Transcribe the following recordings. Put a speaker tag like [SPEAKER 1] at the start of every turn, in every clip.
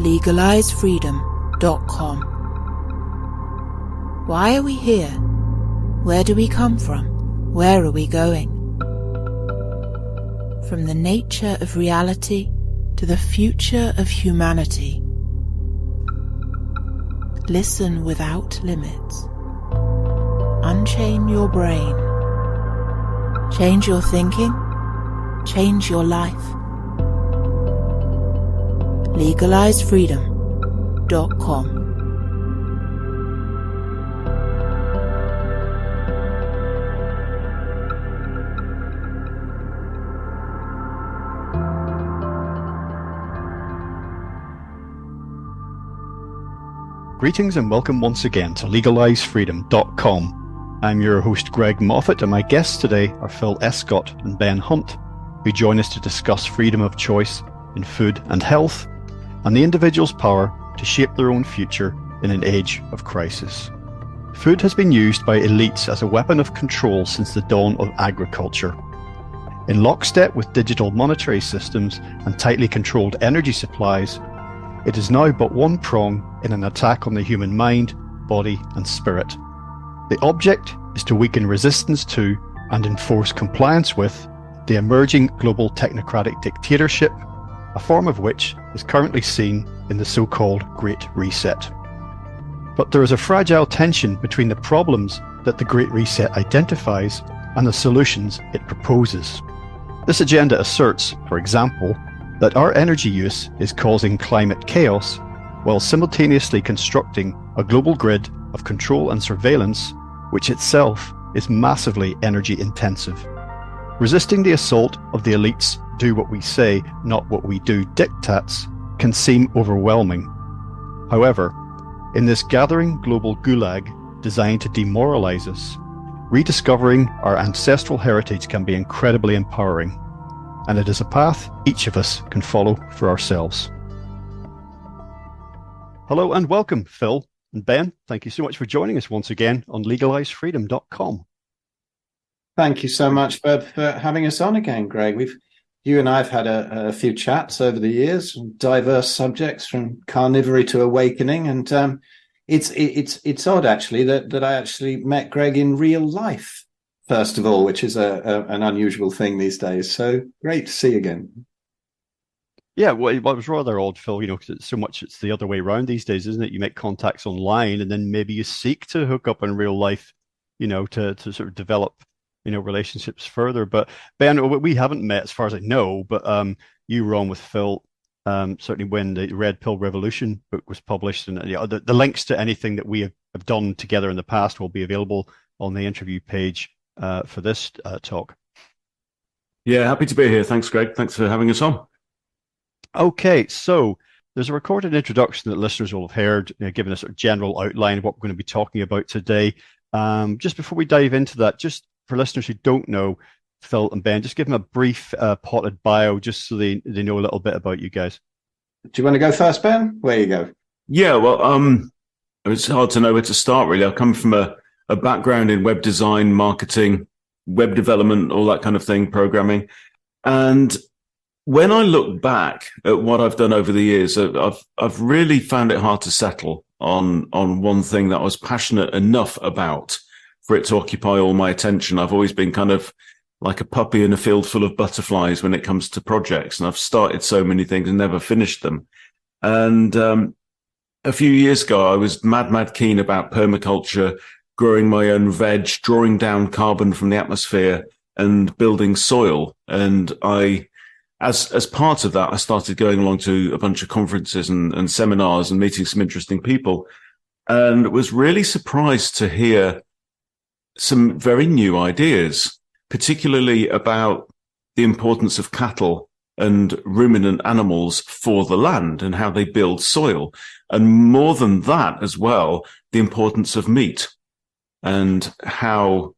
[SPEAKER 1] legalisefreedom.com. Why are we here? Where do we come from? Where are we going? From the nature of reality to the future of humanity. Listen without limits. Unchain your brain. Change your thinking. Change your life. legalisefreedom.com.
[SPEAKER 2] Greetings and welcome once again to legalisefreedom.com. I'm your host Greg Moffat, and my guests today are Phil Escott and Ben Hunt, who join us to discuss freedom of choice in food and health, and the individual's power to shape their own future in an age of crisis. Food has been used by elites as a weapon of control since the dawn of agriculture. In lockstep with digital monetary systems and tightly controlled energy supplies, it is now but one prong in an attack on the human mind, body and spirit. The object is to weaken resistance to and enforce compliance with the emerging global technocratic dictatorship, a form of which is currently seen in the so-called Great Reset. But there is a fragile tension between the problems that the Great Reset identifies and the solutions it proposes. This agenda asserts, for example, that our energy use is causing climate chaos while simultaneously constructing a global grid of control and surveillance, which itself is massively energy intensive. Resisting the assault of the elites' do what we say, not what we do diktats can seem overwhelming. However, in this gathering global gulag designed to demoralise us, rediscovering our ancestral heritage can be incredibly empowering, and it is a path each of us can follow for ourselves. Hello and welcome, Phil and Ben. Thank you so much for joining us once again on legalisefreedom.com.
[SPEAKER 3] Thank you so much for having us on again, Greg. You and I have had a few chats over the years, diverse subjects from carnivory to awakening, and it's odd actually that I actually met Greg in real life first of all, which is an unusual thing these days. So great to see you again.
[SPEAKER 2] Yeah, well, it was rather odd, Phil, because it's the other way around these days, isn't it? You make contacts online and then maybe you seek to hook up in real life, to sort of develop, relationships further. But Ben, we haven't met as far as I know, but you were on with Phil, certainly when the Red Pill Revolution book was published. And the links to anything that we have done together in the past will be available on the interview page for this talk.
[SPEAKER 4] Yeah, happy to be here. Thanks, Greg. Thanks for having us on.
[SPEAKER 2] Okay, so there's a recorded introduction that listeners will have heard, giving a sort of general outline of what we're going to be talking about today. Just before we dive into that, just for listeners who don't know Phil and Ben, just give them a brief potted bio, just so they know a little bit about you guys.
[SPEAKER 3] Do you want to go first, Ben? Where you go?
[SPEAKER 4] Yeah, well, it's hard to know where to start, really. I come from a background in web design, marketing, web development, all that kind of thing, programming. And when I look back at what I've done over the years, I've really found it hard to settle on one thing that I was passionate enough about for it to occupy all my attention. I've always been kind of like a puppy in a field full of butterflies when it comes to projects, and I've started so many things and never finished them. And a few years ago, I was mad keen about permaculture, growing my own veg, drawing down carbon from the atmosphere and building soil. And as part of that, I started going along to a bunch of conferences and seminars and meeting some interesting people, and was really surprised to hear some very new ideas, particularly about the importance of cattle and ruminant animals for the land and how they build soil. And more than that as well, the importance of meat and how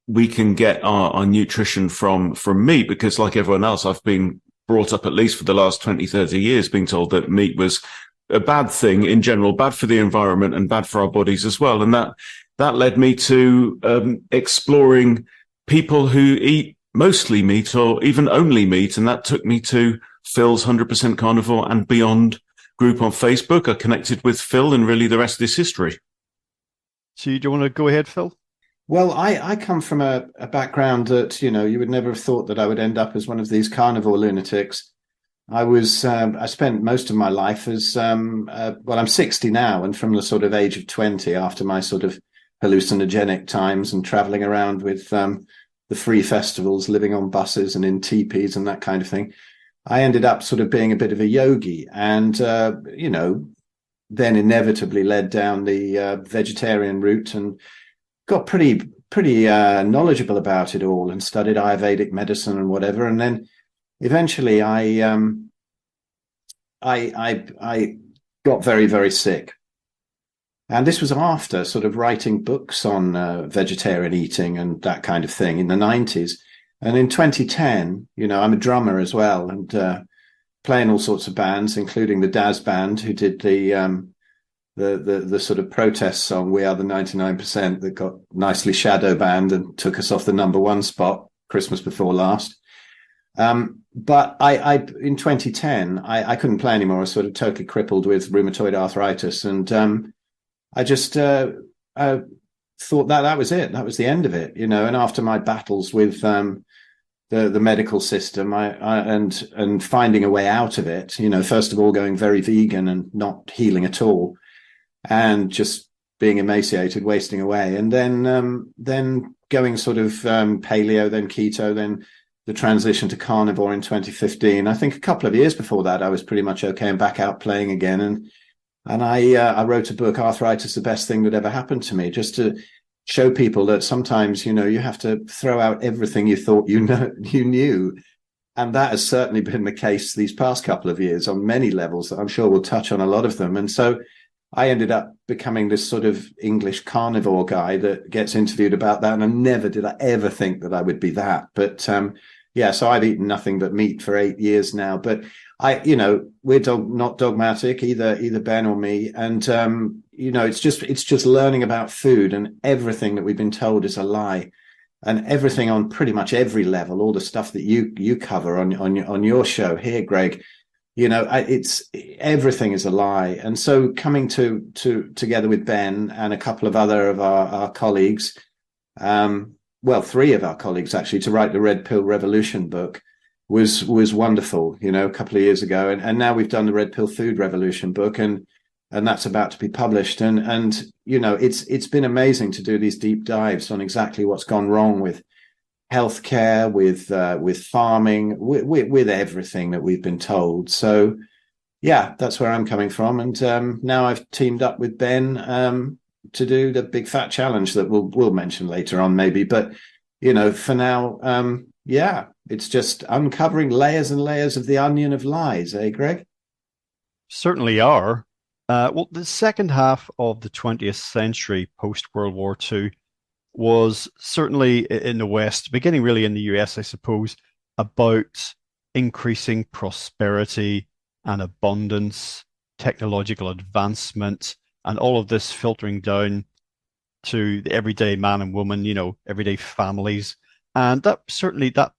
[SPEAKER 4] we can get our nutrition from meat, because like everyone else, I've been brought up, at least for the last 20, 30 years, being told that meat was a bad thing in general, bad for the environment and bad for our bodies as well. And that led me to exploring people who eat mostly meat or even only meat. And that took me to Phil's 100% Carnivore and Beyond group on Facebook. I connected with Phil, and really the rest is history.
[SPEAKER 2] So do you want to go ahead, Phil?
[SPEAKER 3] Well, I come from a background that, you would never have thought that I would end up as one of these carnivore lunatics. I spent most of my life as, I'm 60 now, and from the sort of age of 20, after my sort of hallucinogenic times and traveling around with the free festivals, living on buses and in teepees and that kind of thing, I ended up sort of being a bit of a yogi, and, then inevitably led down the vegetarian route and got pretty knowledgeable about it all and studied Ayurvedic medicine and whatever. And then eventually I got very, very sick. And this was after sort of writing books on vegetarian eating and that kind of thing in the 90s. And in 2010, I'm a drummer as well, and playing all sorts of bands, including the Daz Band, who did the sort of protest song "We Are the 99%" that got nicely shadow banned and took us off the #1 spot Christmas before last. But I in 2010 I couldn't play anymore. I was sort of totally crippled with rheumatoid arthritis, and I just thought that was it. That was the end of it, And after my battles with the medical system, and finding a way out of it, first of all going very vegan and not healing at all, and just being emaciated, wasting away, and then going sort of paleo, then keto, then the transition to carnivore in 2015. I think a couple of years before that, I was pretty much okay and back out playing again. And I wrote a book, Arthritis, the Best Thing That Ever Happened to Me, just to show people that sometimes, you have to throw out everything you thought you knew. And that has certainly been the case these past couple of years on many levels that I'm sure we'll touch on a lot of them. And so I ended up becoming this sort of English carnivore guy that gets interviewed about that. And I never did I ever think that I would be that. But so I've eaten nothing but meat for 8 years now. But we're not dogmatic, either Ben or me. And, it's just learning about food, and everything that we've been told is a lie. And everything on pretty much every level, all the stuff that you cover on your show here, Greg, it's everything is a lie. And so coming together with Ben and a couple of other of our colleagues, three of our colleagues actually, to write the Red Pill Revolution book was wonderful, a couple of years ago. And now we've done the Red Pill Food Revolution book, and that's about to be published. And it's been amazing to do these deep dives on exactly what's gone wrong with healthcare, with farming, with everything that we've been told. So yeah, that's where I'm coming from. And now I've teamed up with Ben to do the big fat challenge that we'll mention later on maybe. But for now, it's just uncovering layers and layers of the onion of lies, eh, Greg?
[SPEAKER 2] Certainly are. The second half of the 20th century, post-World War II, was certainly in the West, beginning really in the US, I suppose, about increasing prosperity and abundance, technological advancement, and all of this filtering down to the everyday man and woman, everyday families. And that certainly, that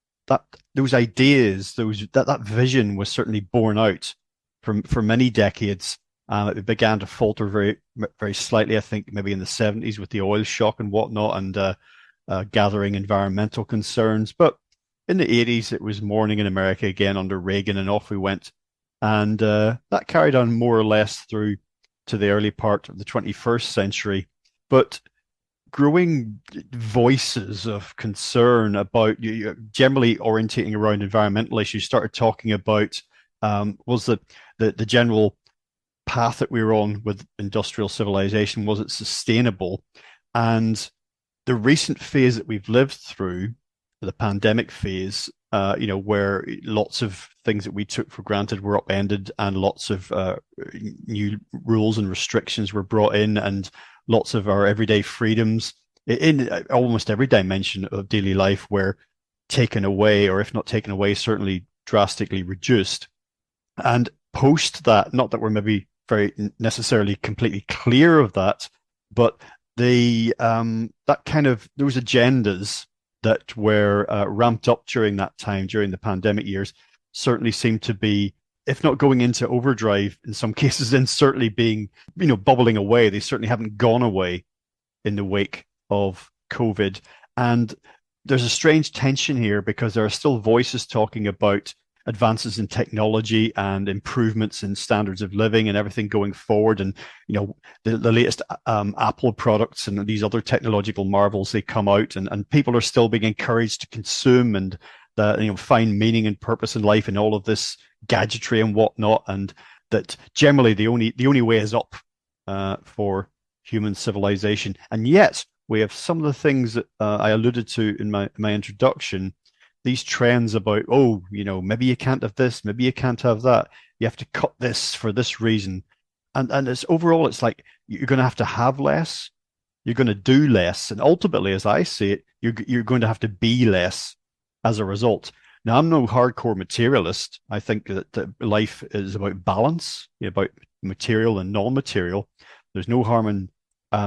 [SPEAKER 2] those ideas, that vision was certainly borne out for many decades. It began to falter very, very slightly, I think, maybe in the 70s with the oil shock and whatnot, and gathering environmental concerns. But in the 80s, it was morning in America again under Reagan, and off we went. And that carried on more or less through to the early part of the 21st century. But growing voices of concern about generally orientating around environmental issues started talking about was the general path that we were on with industrial civilization, was it sustainable? And the recent phase that we've lived through, the pandemic phase, where lots of things that we took for granted were upended, and lots of new rules and restrictions were brought in, and lots of our everyday freedoms in almost every dimension of daily life were taken away, or if not taken away, certainly drastically reduced. And post that, not that we're maybe very necessarily completely clear of that, but that kind of those agendas that were ramped up during that time, during the pandemic years, certainly seem to be if not going into overdrive in some cases, then certainly being, bubbling away. They certainly haven't gone away in the wake of COVID. And there's a strange tension here because there are still voices talking about advances in technology and improvements in standards of living and everything going forward. And, the latest Apple products and these other technological marvels, they come out, and people are still being encouraged to consume and find meaning and purpose in life and all of this gadgetry and whatnot. And that generally the only way is up for human civilization. And yet we have some of the things that I alluded to in my introduction, these trends about, maybe you can't have this, maybe you can't have that. You have to cut this for this reason. And it's overall, it's like you're going to have less, you're going to do less. And ultimately, as I see it, you're going to have to be less as a result. Now, I'm no hardcore materialist. I think that life is about balance, about material and non-material. There's no harm in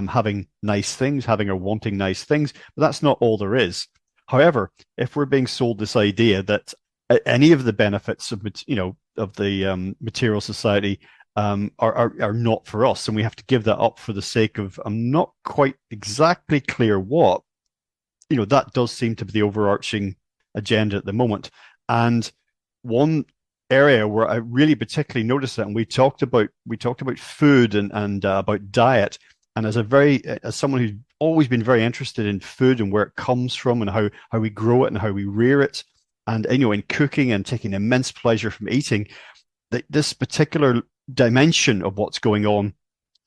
[SPEAKER 2] having nice things, having or wanting nice things, but that's not all there is. However, if we're being sold this idea that any of the benefits of the material society are not for us, and we have to give that up for the sake of, I'm not quite exactly clear what, that does seem to be the overarching agenda at the moment. And one area where I really particularly noticed that, and we talked about food and about diet, and as someone who's always been very interested in food and where it comes from and how we grow it and how we rear it, and in cooking and taking immense pleasure from eating, this particular dimension of what's going on,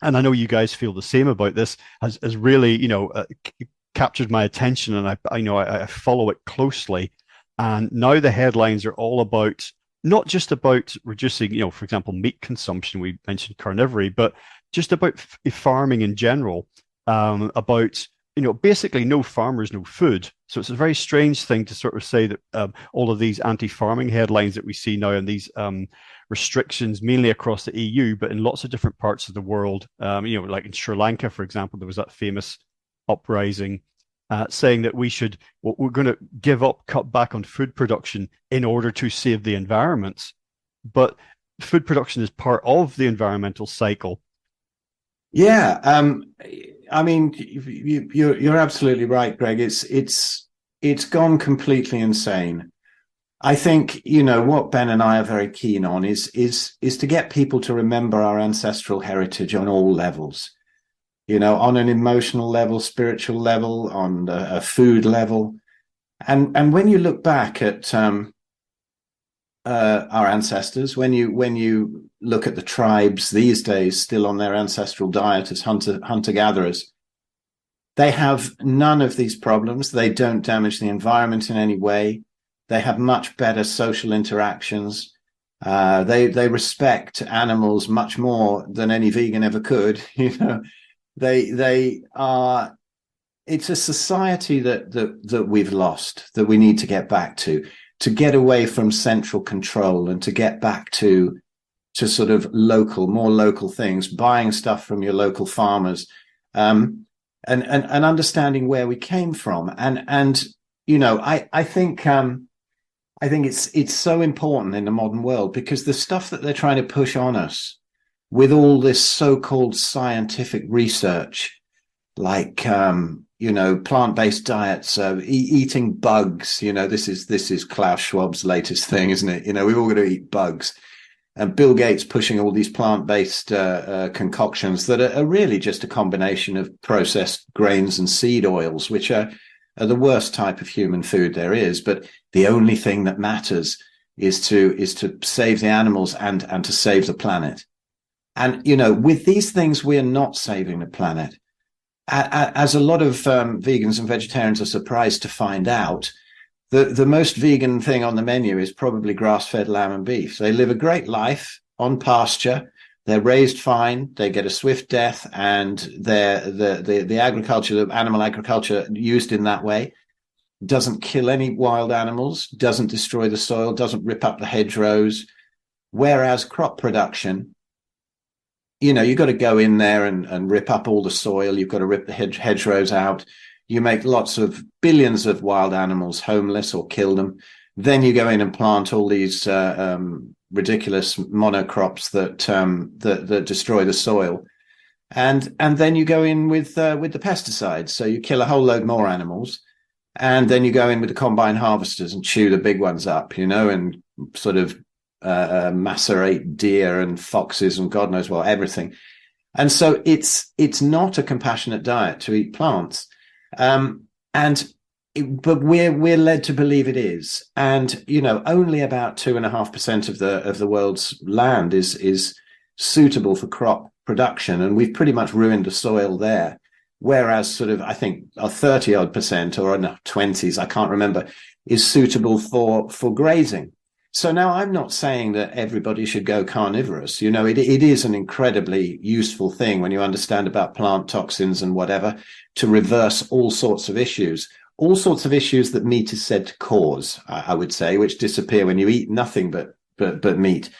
[SPEAKER 2] and I know you guys feel the same about this, has really captured my attention, and I follow it closely. And now the headlines are all about, not just about reducing, for example, meat consumption. We mentioned carnivory, but just about farming in general, about, basically no farmers, no food. So it's a very strange thing to sort of say that all of these anti-farming headlines that we see now, and these restrictions mainly across the EU, but in lots of different parts of the world, like in Sri Lanka, for example, there was that famous uprising saying that we're going to cut back on food production in order to save the environment. But food production is part of the environmental cycle.
[SPEAKER 3] Yeah, I mean, you're absolutely right, Greg. It's gone completely insane. I think what Ben and I are very keen on is to get people to remember our ancestral heritage on all levels. On an emotional level, spiritual level, on a food level, and when you look back at our ancestors, when you look at the tribes these days still on their ancestral diet as hunter-gatherers, they have none of these problems. They don't damage the environment in any way. They have much better social interactions. They respect animals much more than any vegan ever could. They are. It's a society that we've lost, that we need to get back to get away from central control and to get back to sort of more local things, buying stuff from your local farmers, and understanding where we came from. I think it's so important in the modern world, because the stuff that they're trying to push on us with all this so-called scientific research, like plant-based diets, eating bugs. This is Klaus Schwab's latest thing, isn't it? We've all got to eat bugs. And Bill Gates pushing all these plant-based concoctions that are really just a combination of processed grains and seed oils, which are the worst type of human food there is. But the only thing that matters is to save the animals and to save the planet. And, with these things, we're not saving the planet. As a lot of vegans and vegetarians are surprised to find out, the most vegan thing on the menu is probably grass-fed lamb and beef. They live a great life on pasture. They're raised fine. They get a swift death, and the agriculture, the animal agriculture used in that way, doesn't kill any wild animals, doesn't destroy the soil, doesn't rip up the hedgerows. Whereas crop production, you've got to go in there and rip up all the soil. You've got to rip the hedgerows out. You make lots of billions of wild animals homeless or kill them. Then you go in and plant all these ridiculous monocrops that destroy the soil. And then you go in with the pesticides. So you kill a whole load more animals. And then you go in with the combine harvesters and chew the big ones up, and sort of macerate deer and foxes and God knows what, everything. And so it's not a compassionate diet to eat plants. But we're led to believe it is. And, only about 2.5% of the world's land is suitable for crop production. And we've pretty much ruined the soil there. Whereas sort of, I think, 30 odd percent or no, 20s, I can't remember, is suitable for grazing. So now I'm not saying that everybody should go carnivorous. It is an incredibly useful thing when you understand about plant toxins and whatever to reverse all sorts of issues that meat is said to cause, I would say, which disappear when you eat nothing but meat.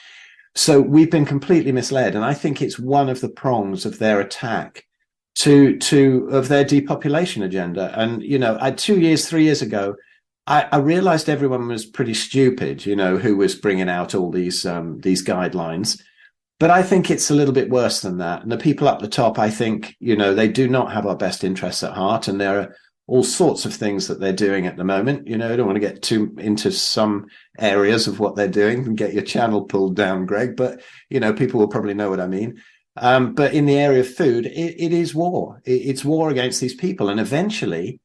[SPEAKER 3] So we've been completely misled. And I think it's one of the prongs of their attack of their depopulation agenda. And, 3 years ago, I realized everyone was pretty stupid, who was bringing out all these guidelines. But I think it's a little bit worse than that. And the people up the top, I think, they do not have our best interests at heart. And there are all sorts of things that they're doing at the moment. I don't want to get too into some areas of what they're doing and get your channel pulled down, Greg. But, people will probably know what I mean. But in the area of food, it is war. It's war against these people. And eventually,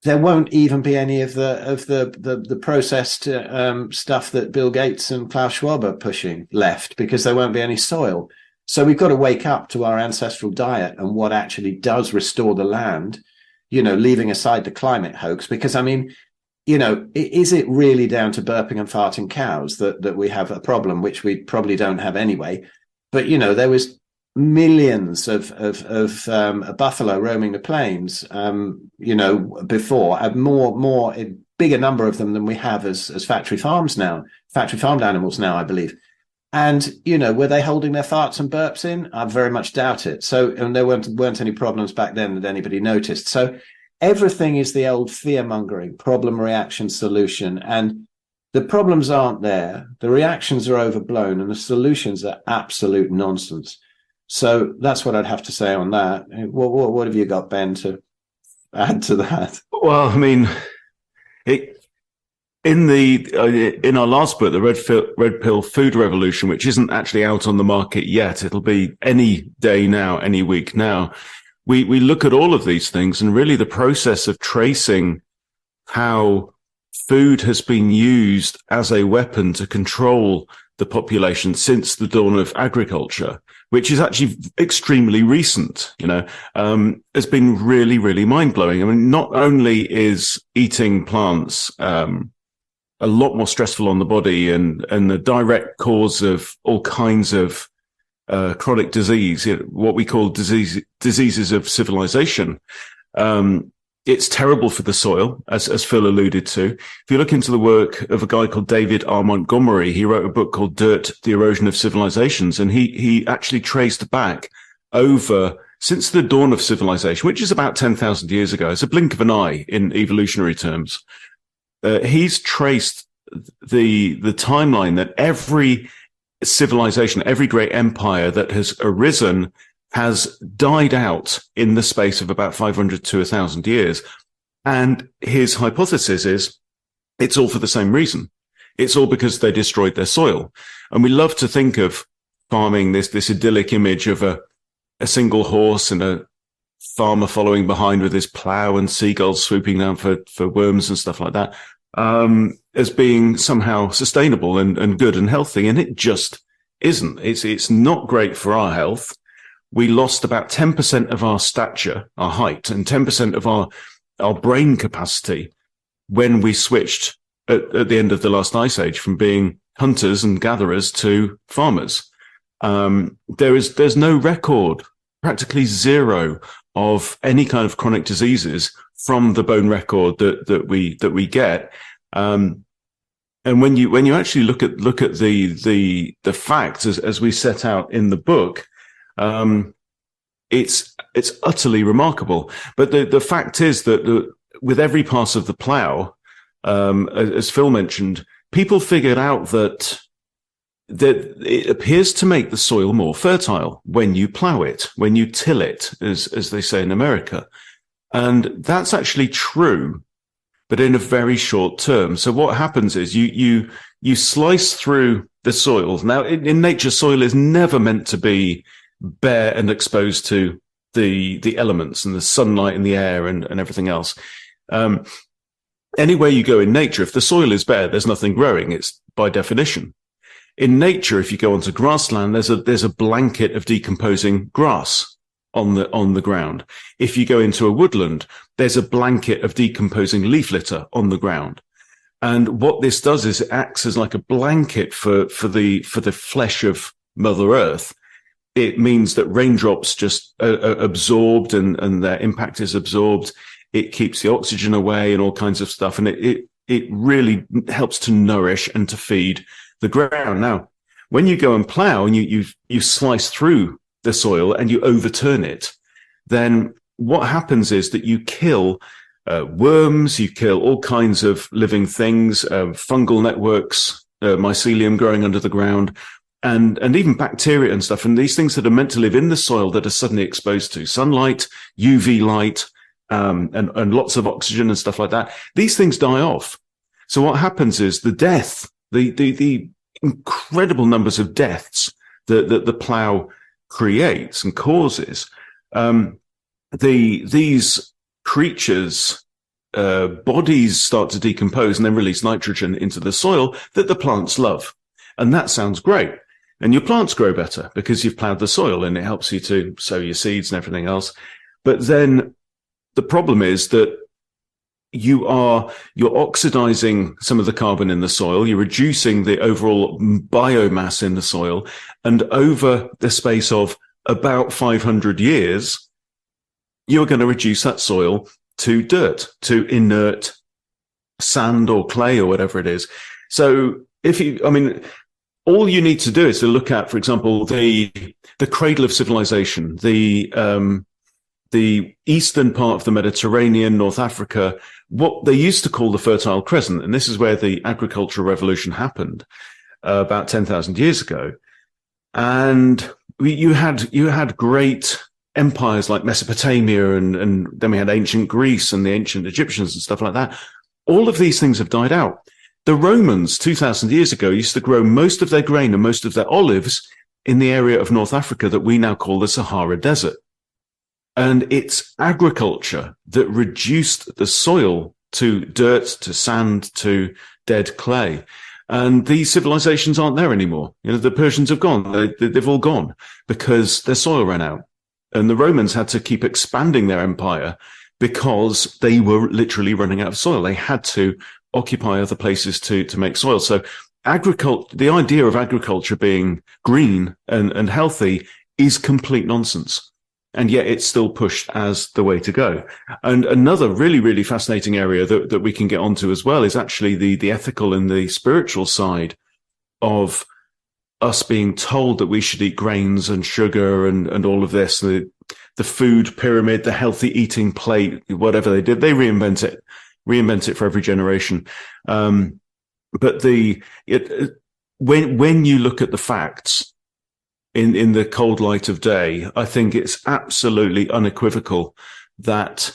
[SPEAKER 3] there won't even be any of the processed stuff that Bill Gates and Klaus Schwab are pushing left, because there won't be any soil. So we've got to wake up to our ancestral diet and what actually does restore the land, leaving aside the climate hoax. Because, is it really down to burping and farting cows that we have a problem, which we probably don't have anyway? But, there was millions of buffalo roaming the plains, before, a bigger number of them than we have as factory farmed animals now, I believe. And, were they holding their farts and burps in? I very much doubt it. So, and there weren't any problems back then that anybody noticed. So everything is the old fear mongering, problem, reaction, solution. And the problems aren't there. The reactions are overblown and the solutions are absolute nonsense. So that's what I'd have to say on that. What have you got, Ben, to add to that?
[SPEAKER 4] Well, I mean, in our last book, the Red Pill Food Revolution, which isn't actually out on the market yet, it'll be any day now, any week now. We look at all of these things, and really the process of tracing how food has been used as a weapon to control the population since the dawn of agriculture, which is actually extremely recent, has been really, really mind-blowing. I mean, not only is eating plants a lot more stressful on the body and the direct cause of all kinds of chronic disease, what we call diseases of civilization, it's terrible for the soil, as Phil alluded to. If you look into the work of a guy called David R. Montgomery, he wrote a book called Dirt, The Erosion of Civilizations, and he actually traced back over since the dawn of civilization, which is about 10,000 years ago. It's a blink of an eye in evolutionary terms. He's traced the timeline that every civilization, every great empire that has arisen has died out in the space of about 500 to 1,000 years. And his hypothesis is it's all for the same reason. It's all because they destroyed their soil. And we love to think of farming, this idyllic image of a single horse and a farmer following behind with his plow and seagulls swooping down for worms and stuff like that, as being somehow sustainable and good and healthy. And it just isn't. It's not great for our health. We lost about 10% of our stature, our height, and 10% of our brain capacity when we switched at the end of the last ice age from being hunters and gatherers to farmers. There's no record, practically zero, of any kind of chronic diseases from the bone record that we get. And when you actually look at the facts as we set out in the book, it's utterly remarkable. But the fact is that with every pass of the plow, as Phil mentioned, people figured out that that it appears to make the soil more fertile when you plow it, when you till it, as they say in America. And that's actually true, but in a very short term. So what happens is you slice through the soil. Now, in nature, soil is never meant to be bare and exposed to the elements and the sunlight and the air and everything else. Anywhere you go in nature, if the soil is bare, there's nothing growing. It's by definition. In nature, if you go onto grassland, there's a blanket of decomposing grass on the ground. If you go into a woodland, there's a blanket of decomposing leaf litter on the ground. And what this does is it acts as like a blanket for the flesh of Mother Earth. It means that raindrops just are absorbed and their impact is absorbed. It keeps the oxygen away and all kinds of stuff. And it really helps to nourish and to feed the ground. Now, when you go and plow and you slice through the soil and you overturn it, then what happens is that you kill worms, you kill all kinds of living things, fungal networks, mycelium growing under the ground, and even bacteria and stuff. And these things that are meant to live in the soil that are suddenly exposed to sunlight, UV light, and lots of oxygen and stuff like that, these things die off. So what happens is the incredible numbers of deaths that the plow creates and causes, these creatures' bodies start to decompose and then release nitrogen into the soil that the plants love. And that sounds great. And your plants grow better because you've plowed the soil and it helps you to sow your seeds and everything else. But then the problem is that you're oxidizing some of the carbon in the soil. You're reducing the overall biomass in the soil. And over the space of about 500 years, you're going to reduce that soil to dirt, to inert sand or clay or whatever it is. So all you need to do is to look at, for example, the cradle of civilization, the eastern part of the Mediterranean, North Africa, what they used to call the Fertile Crescent. And this is where the agricultural revolution happened about 10,000 years ago. And you had great empires like Mesopotamia and then we had ancient Greece and the ancient Egyptians and stuff like that. All of these things have died out. The Romans 2,000 years ago used to grow most of their grain and most of their olives in the area of North Africa that we now call the Sahara Desert. And it's agriculture that reduced the soil to dirt, to sand, to dead clay. And these civilizations aren't there anymore. The Persians have gone. They've all gone because their soil ran out. And the Romans had to keep expanding their empire because they were literally running out of soil. They had to occupy other places to make soil. So the idea of agriculture being green and healthy is complete nonsense. And yet it's still pushed as the way to go. And another really, really fascinating area that we can get onto as well is actually the ethical and the spiritual side of us being told that we should eat grains and sugar and all of this, the food pyramid, the healthy eating plate, whatever they did, they reinvent it for every generation. But when you look at the facts, in the cold light of day, I think it's absolutely unequivocal that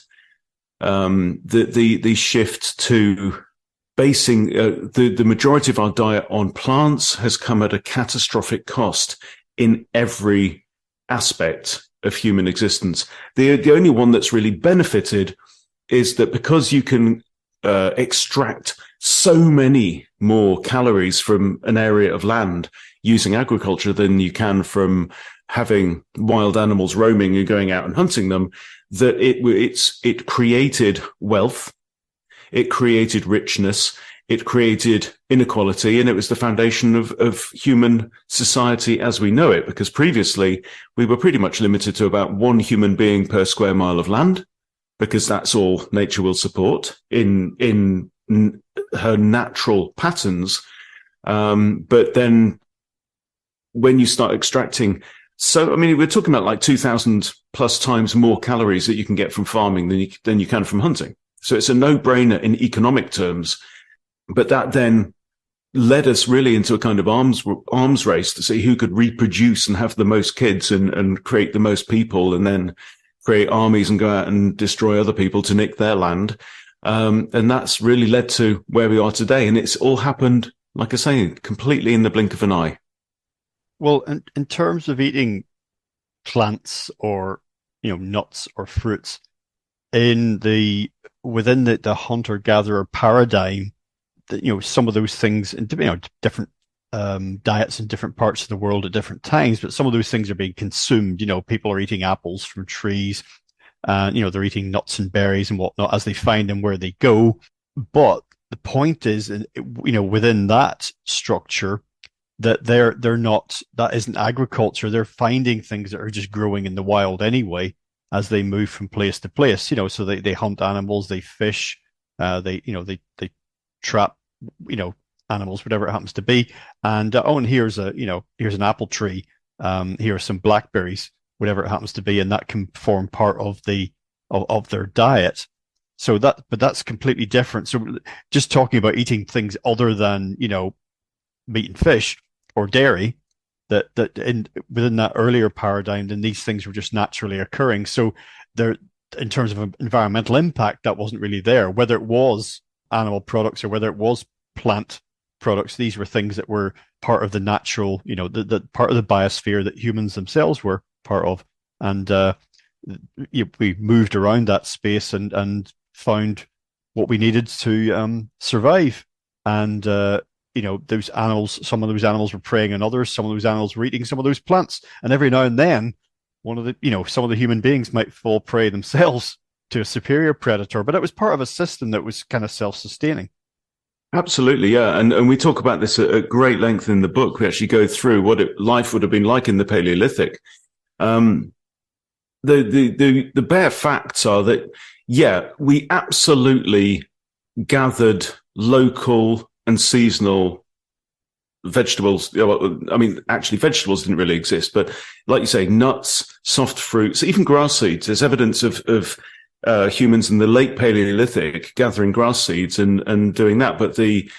[SPEAKER 4] the shift to basing the majority of our diet on plants has come at a catastrophic cost in every aspect of human existence. The only one that's really benefited is that because you can extract so many more calories from an area of land using agriculture than you can from having wild animals roaming and going out and hunting them, that it created wealth, it created richness, it created inequality, and it was the foundation of human society as we know it, because previously we were pretty much limited to about one human being per square mile of land, because that's all nature will support in her natural patterns. But then when you start extracting, we're talking about like 2,000 plus times more calories that you can get from farming than you can from hunting. So it's a no-brainer in economic terms. But that then led us really into a kind of arms race to see who could reproduce and have the most kids and create the most people, and then create armies and go out and destroy other people to nick their land. And that's really led to where we are today. And it's all happened, like I say, completely in the blink of an eye.
[SPEAKER 2] Well, in terms of eating plants or, nuts or fruits, within the hunter-gatherer paradigm, some of those things, different diets in different parts of the world at different times, but some of those things are being consumed. People are eating apples from trees, and they're eating nuts and berries and whatnot as they find them where they go. But the point is, within that structure, that that isn't agriculture. They're finding things that are just growing in the wild anyway as they move from place to place. So they hunt animals, they fish, they trap, animals, whatever it happens to be. And here's an apple tree. Here are some blackberries, whatever it happens to be, and that can form part of their diet. So that's completely different. So just talking about eating things other than meat and fish or dairy, within that earlier paradigm, then these things were just naturally occurring. So there, in terms of environmental impact, that wasn't really there. Whether it was animal products or whether it was plant products, these were things that were part of the natural, the part of the biosphere that humans themselves were part of. And we moved around that space and found what we needed to survive. And those animals, some of those animals were preying on others, some of those animals were eating some of those plants, and every now and then some of the human beings might fall prey themselves to a superior predator, but it was part of a system that was kind of self-sustaining.
[SPEAKER 4] Absolutely, yeah. And we talk about this at great length in the book. We actually go through what life would have been like in the Paleolithic. The bare facts are that, yeah, we absolutely gathered local and seasonal vegetables. Actually, vegetables didn't really exist, but like you say, nuts, soft fruits, even grass seeds. There's evidence of humans in the late Paleolithic gathering grass seeds and doing that. But the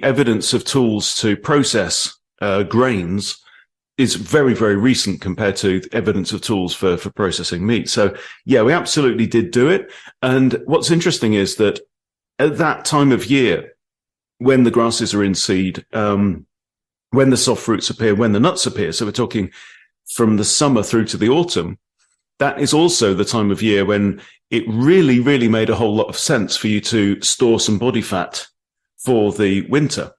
[SPEAKER 4] evidence of tools to process grains is very, very recent compared to evidence of tools for processing meat. So yeah, we absolutely did do it. And what's interesting is that at that time of year, when the grasses are in seed, when the soft fruits appear, when the nuts appear, so we're talking from the summer through to the autumn, that is also the time of year when it really, really made a whole lot of sense for you to store some body fat for the winter.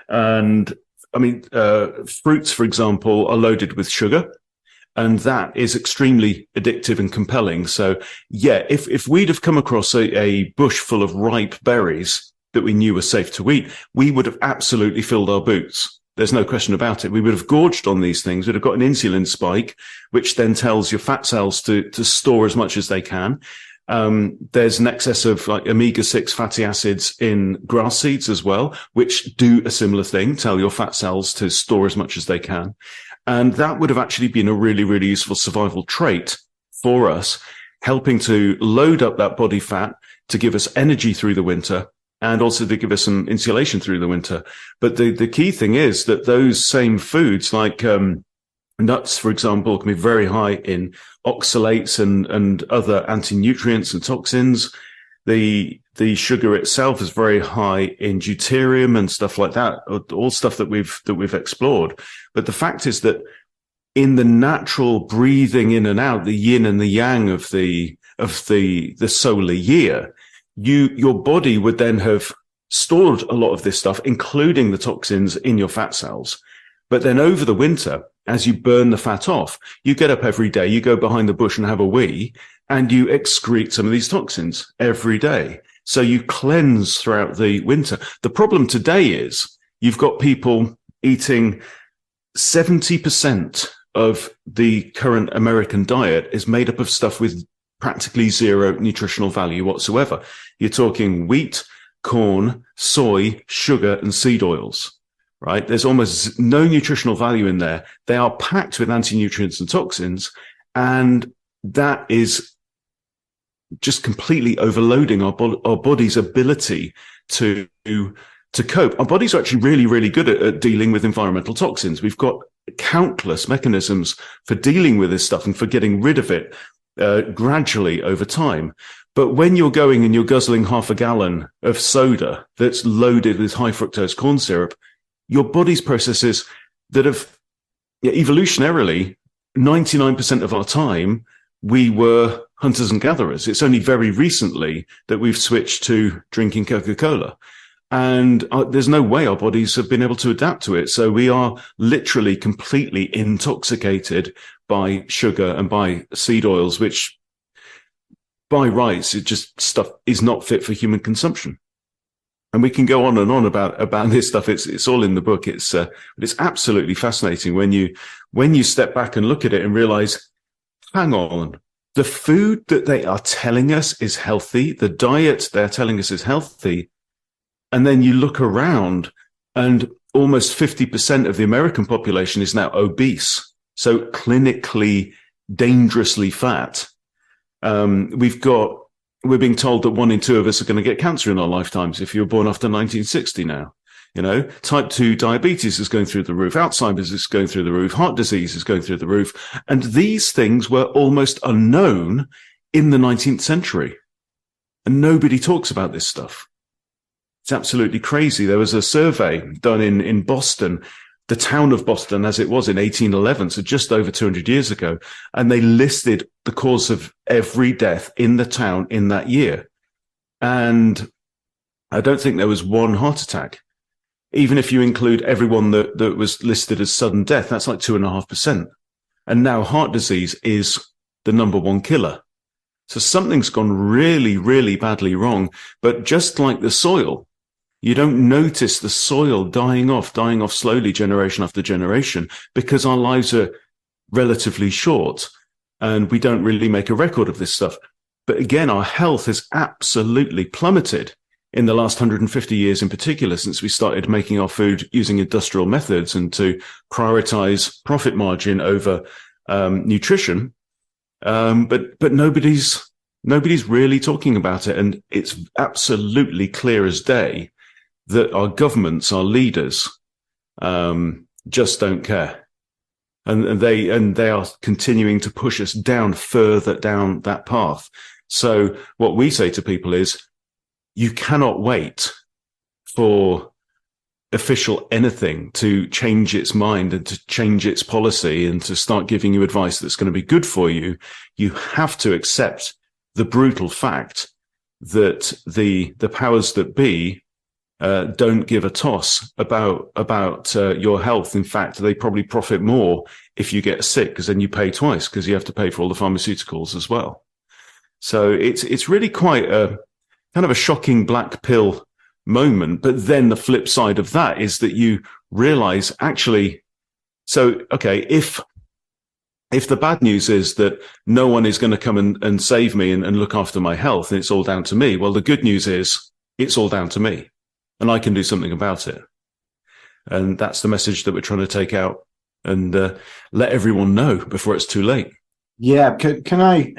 [SPEAKER 4] And fruits, for example, are loaded with sugar, and that is extremely addictive and compelling. So yeah, if we'd have come across a bush full of ripe berries that we knew were safe to eat, we would have absolutely filled our boots. There's no question about it. We would have gorged on these things. We'd have got an insulin spike, which then tells your fat cells to store as much as they can. There's an excess of like omega-6 fatty acids in grass seeds as well, which do a similar thing, tell your fat cells to store as much as they can. And that would have actually been a really, really useful survival trait for us, helping to load up that body fat to give us energy through the winter, and also to give us some insulation through the winter. But the key thing is that those same foods, like nuts, for example, can be very high in oxalates and other anti-nutrients and toxins. The sugar itself is very high in deuterium and stuff like that, all stuff that we've explored. But the fact is that in the natural breathing in and out, the yin and the yang of the solar year, your body would then have stored a lot of this stuff, including the toxins in your fat cells. But then over the winter, as you burn the fat off, you get up every day, you go behind the bush and have a wee, and you excrete some of these toxins every day. So you cleanse throughout the winter. The problem today is you've got people eating 70% of the current American diet is made up of stuff with practically zero nutritional value whatsoever. You're talking wheat, corn, soy, sugar, and seed oils, right? There's almost no nutritional value in there. They are packed with anti-nutrients and toxins, and that is just completely overloading our body's ability to to cope. Our bodies are actually really, really good at dealing with environmental toxins. We've got countless mechanisms for dealing with this stuff and for getting rid of it gradually over time. But when you're going and you're guzzling half a gallon of soda that's loaded with high fructose corn syrup, your body's processes that have evolutionarily 99% of our time, we were hunters and gatherers. It's only very recently that we've switched to drinking Coca-Cola. And there's no way our bodies have been able to adapt to it. So we are literally completely intoxicated by sugar and by seed oils, which by rights, it just stuff is not fit for human consumption. And we can go on and on about this stuff. It's all in the book. It's absolutely fascinating when you step back and look at it and realize, hang on, the food that they are telling us is healthy, the diet they're telling us is healthy. And then you look around and almost 50% of the American population is now obese. So clinically dangerously fat. We're being told that 1 in 2 of us are going to get cancer in our lifetimes if you were born after 1960 now. Type 2 diabetes is going through the roof. Alzheimer's is going through the roof. Heart disease is going through the roof. And these things were almost unknown in the 19th century. And nobody talks about this stuff. It's absolutely crazy. There was a survey done in Boston, the town of Boston as it was in 1811, so just over 200 years ago. And they listed the cause of every death in the town in that year. And I don't think there was one heart attack. Even if you include everyone that was listed as sudden death, that's like 2.5%. And now heart disease is the number one killer. So something's gone really, really badly wrong. But just like the soil, you don't notice the soil dying off slowly, generation after generation, because our lives are relatively short and we don't really make a record of this stuff. But again, our health has absolutely plummeted in the last 150 years in particular, since we started making our food using industrial methods and to prioritize profit margin over nutrition. But nobody's really talking about it. And it's absolutely clear as day that our governments, our leaders, just don't care. And they are continuing to push us further down that path. So what we say to people is, you cannot wait for official anything to change its mind and to change its policy and to start giving you advice that's going to be good for you. You have to accept the brutal fact that the powers that be don't give a toss about your health. In fact, they probably profit more if you get sick, because then you pay twice, because you have to pay for all the pharmaceuticals as well. So it's really quite a kind of a shocking black pill moment. But then the flip side of that is that you realize, actually, so, okay, if the bad news is that no one is going to come and save me and look after my health, and it's all down to me, well, the good news is it's all down to me, and I can do something about it. And that's the message that we're trying to take out and let everyone know before it's too late.
[SPEAKER 3] Yeah, can I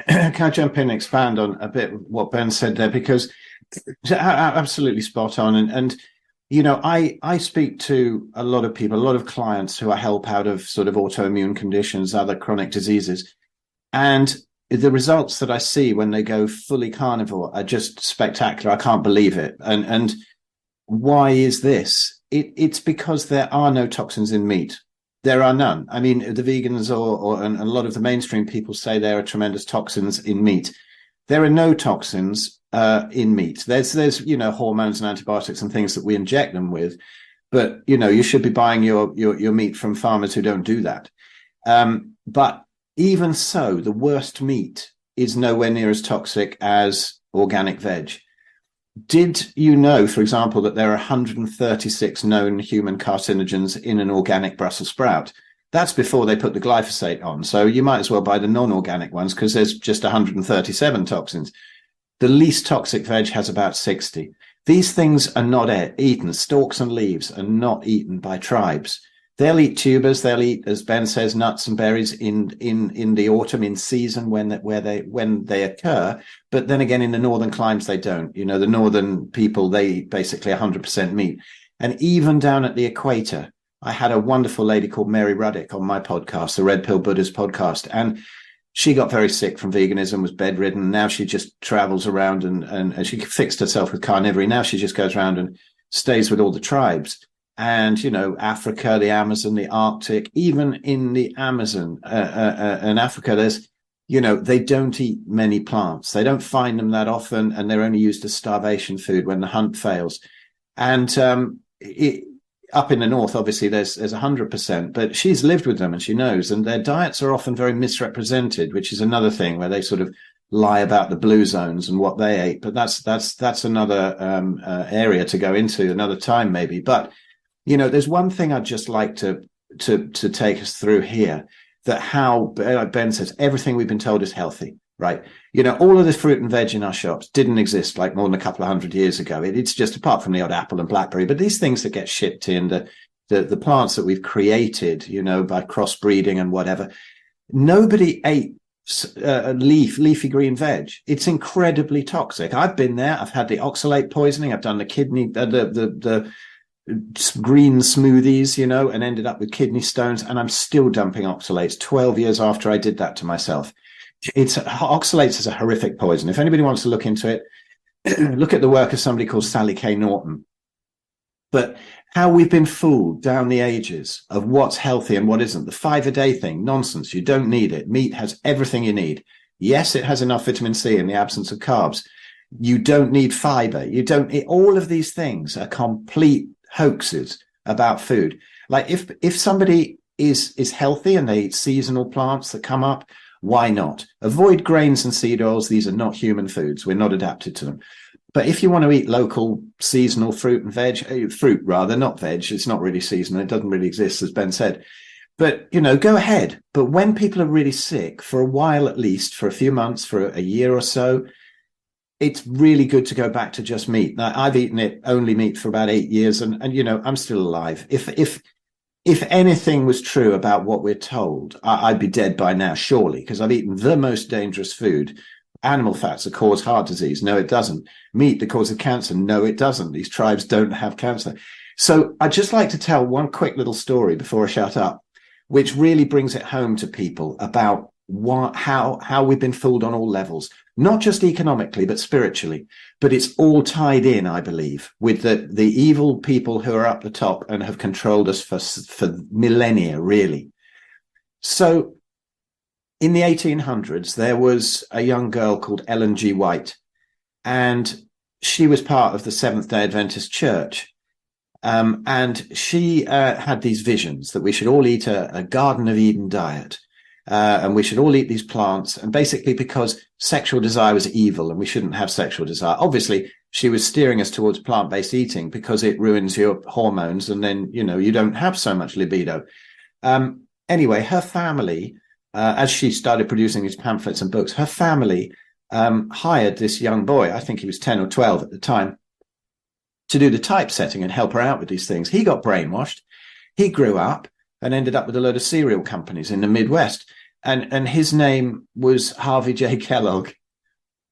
[SPEAKER 3] jump in and expand on a bit what Ben said there, because absolutely spot on. And I speak to a lot of people, a lot of clients who I help out of sort of autoimmune conditions, other chronic diseases, and the results that I see when they go fully carnivore are just spectacular. I can't believe it. And why is this? It's because there are no toxins in meat. There are none. I mean, the vegans and a lot of the mainstream people say there are tremendous toxins in meat. There are no toxins in meat. There's hormones and antibiotics and things that we inject them with, but you should be buying your meat from farmers who don't do that. But even so, the worst meat is nowhere near as toxic as organic veg. Did you know, for example, that there are 136 known human carcinogens in an organic Brussels sprout? That's before they put the glyphosate on. So you might as well buy the non-organic ones, because there's just 137 toxins. The least toxic veg has about 60. These things are not eaten. Stalks and leaves are not eaten by tribes. They'll eat tubers. They'll eat, as Ben says, nuts and berries in the autumn, in season when they occur. But then again, in the northern climes, they don't. You know, the northern people, they eat basically 100% meat. And even down at the equator, I had a wonderful lady called Mary Ruddick on my podcast, the Red Pill Buddhas podcast, and she got very sick from veganism, was bedridden. Now she just travels around and she fixed herself with carnivory. Now she just goes around and stays with all the tribes. And, you know, Africa, the Amazon, the Arctic, even in the Amazon and Africa, there's, you know, they don't eat many plants. They don't find them that often, and they're only used as starvation food when the hunt fails. And up in the north, obviously, there's 100%, but she's lived with them and she knows. And their diets are often very misrepresented, which is another thing where they sort of lie about the blue zones and what they ate. But that's another area to go into another time, maybe. But you know, there's one thing I'd just like to take us through here, that how, like Ben says, everything we've been told is healthy, right? You know, all of the fruit and veg in our shops didn't exist like more than a couple of hundred years ago. It's just, apart from the odd apple and blackberry, but these things that get shipped in, the plants that we've created, you know, by crossbreeding and whatever, nobody ate leafy green veg. It's incredibly toxic. I've been there. I've had the oxalate poisoning. I've done the kidney, the green smoothies, you know, and ended up with kidney stones, and I'm still dumping oxalates 12 years after I did that to myself. Oxalates is a horrific poison. If anybody wants to look into it, look at the work of somebody called Sally K. Norton. But how we've been fooled down the ages of what's healthy and what isn't. The 5-a-day thing, nonsense. You don't need it. Meat has everything you need. Yes, it has enough vitamin C in the absence of carbs. You don't need fiber. You don't. All of these things are complete hoaxes about food. Like if somebody is healthy and they eat seasonal plants that come up, why not? Avoid grains and seed oils. These are not human foods. We're not adapted to them. But if you want to eat local seasonal fruit and veg, fruit rather, not veg, it's not really seasonal. It doesn't really exist, as Ben said. But, you know, go ahead. But when people are really sick, for a while at least, for a few months, for a year or so, it's really good to go back to just meat. Now, I've eaten only meat for about 8 years, and you know, I'm still alive. If anything was true about what we're told, I'd be dead by now, surely, because I've eaten the most dangerous food. Animal fats that cause heart disease. No, it doesn't. Meat that causes cancer. No, it doesn't. These tribes don't have cancer. So I'd just like to tell one quick little story before I shut up, which really brings it home to people about how we've been fooled on all levels, not just economically, but spiritually. But it's all tied in, I believe, with the evil people who are up the top and have controlled us for millennia, really. So in the 1800s, there was a young girl called Ellen G. White, and she was part of the Seventh-day Adventist Church. And she had these visions that we should all eat a Garden of Eden diet. And we should all eat these plants, and basically because sexual desire was evil and we shouldn't have sexual desire. Obviously, she was steering us towards plant-based eating because it ruins your hormones, and then, you know, you don't have so much libido. Anyway, her family, as she started producing these pamphlets and books, her family hired this young boy, I think he was 10 or 12 at the time, to do the typesetting and help her out with these things. He got brainwashed. He grew up and ended up with a load of cereal companies in the Midwest. And his name was Harvey J. Kellogg.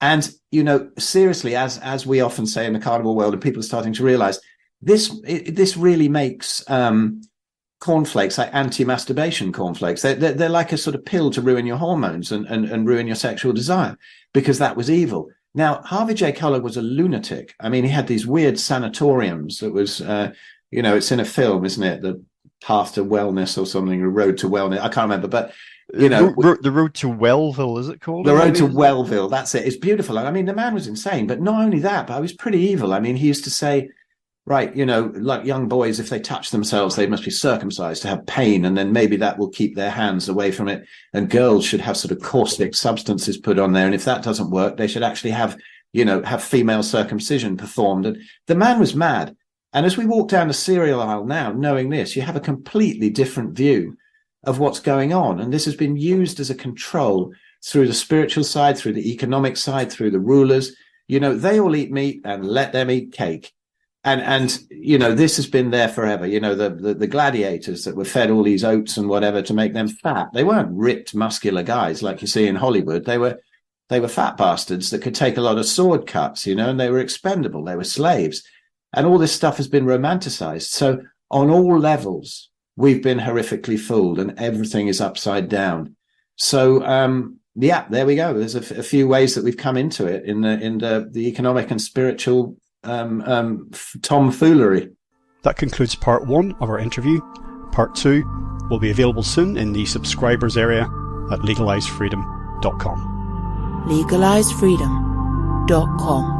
[SPEAKER 3] And, you know, seriously, as we often say in the carnivore world, and people are starting to realize, this really makes cornflakes like anti-masturbation cornflakes. They're like a sort of pill to ruin your hormones and ruin your sexual desire, because that was evil. Now, Harvey J. Kellogg was a lunatic. I mean, he had these weird sanatoriums. It was, you know, it's in a film, isn't it? The Path to Wellness or something, the Road to Wellness. I can't remember, but you know,
[SPEAKER 2] the Road to Wellville, is it called?
[SPEAKER 3] The Road to Wellville. That's it. It's beautiful. I mean, the man was insane, but not only that, but he was pretty evil. I mean, he used to say, right, you know, like young boys, if they touch themselves, they must be circumcised to have pain, and then maybe that will keep their hands away from it. And girls should have sort of caustic substances put on there, and if that doesn't work, they should actually have, you know, have female circumcision performed. And the man was mad. And as we walk down the cereal aisle now, knowing this, you have a completely different view of what's going on. And this has been used as a control through the spiritual side, through the economic side, through the rulers. You know, they all eat meat, and let them eat cake. And this has been there forever. The gladiators that were fed all these oats and whatever to make them fat. They weren't ripped, muscular guys like you see in Hollywood. They were fat bastards that could take a lot of sword cuts, and they were expendable. They were slaves. And all this stuff has been romanticized. So on all levels, we've been horrifically fooled, and everything is upside down. So, there we go. There's a few ways that we've come into it in the economic and spiritual tomfoolery.
[SPEAKER 2] That concludes part 1 of our interview. Part 2 will be available soon in the subscribers area at legalisefreedom.com.
[SPEAKER 1] legalisefreedom.com